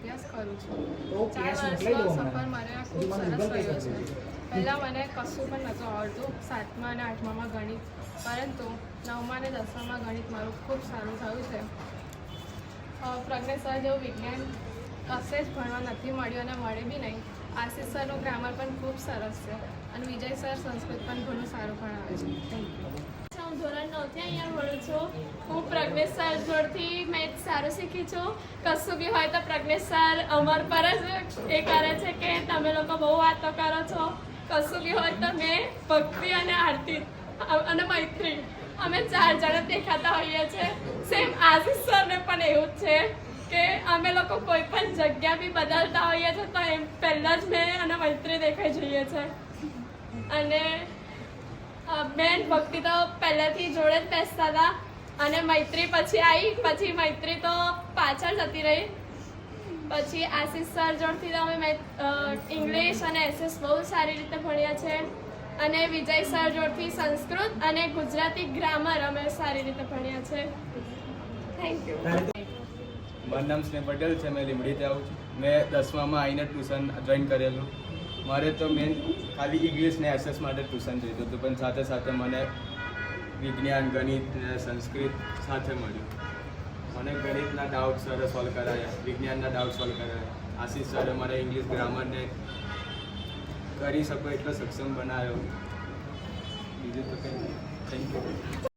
અભ્યાસ કરું છું. 4 વર્ષનો સફર મારે ખૂબ સરસ રહ્યો છે. પહેલાં મને કશું પણ નહોતું આવડતું 7મા અને 8મામાં ગણિત, પરંતુ 9મા અને 10મામાં ગણિત મારું ખૂબ સારું થયું છે. પ્રજ્ઞેશ સર જેવું વિજ્ઞાન કશે જ ભણવા નથી મળ્યું અને મળે બી નહીં. આશીષ સરનું ગ્રામર પણ ખૂબ સરસ છે અને વિજય સર સંસ્કૃત પણ ઘણું સારું ભણાવે છે. Thank you. હું ધોરણ 9થી અહીંયા ભણું છું. હું પ્રજ્ઞેશ સર જોડથી મેથ્સ સારું શીખી છું. કશું બી હોય તો પ્રજ્ઞેશ સર અમાર પર જ એ કરે છે કે તમે લોકો બહુ વાતો કરો છો. કશું બી હોય તો મેં, ભક્તિ અને આરતી અને મૈત્રી અમે 4 જણા દેખાતા હોઈએ છીએ. સેમ આશીષ સરને પણ એવું જ છે કે અમે લોકો કોઈ પણ જગ્યા બી બદલતા હોઈએ છીએ તો એમ પહેલાં જ મેં અને મૈત્રી દેખાઈ જઈએ છે. અને બેન ભક્તિ તો પહેલેથી જોડે જ બેસતા હતા અને મૈત્રી પછી આવી. પછી મૈત્રી તો પાછળ જતી રહી. પછી આશીષ સર જોડથી તો અમે ઇંગ્લિશ અને એસએસ બહુ સારી રીતે ભણ્યા છે. અને વિજય સર જોડથી સંસ્કૃત અને ગુજરાતી ગ્રામર અમે સારી રીતે ભણ્યા છે. Thank you. મારું નામ સ્નેહ પટેલ છે. મેં લીંબડીથી આવું છું. મેં 10મામાં આવીને ટ્યુશન જોઈન કરેલું. મારે તો મેન ખાલી ઇંગ્લિશ ને એસએસ માટે ટ્યુશન જોઈતું હતું, પણ સાથે સાથે મને વિજ્ઞાન, ગણિત ને સંસ્કૃત સાથે મળ્યું. મને ગણિતના ડાઉટ સરે સોલ્વ કરાયા, વિજ્ઞાનના ડાઉટ સોલ્વ કરાયા. આશીષ સરે મને ઇંગ્લિશ ગ્રામરને કરી શકો એટલો સક્ષમ બનાવ્યો. બીજું તો કંઈ નહીં. Thank you.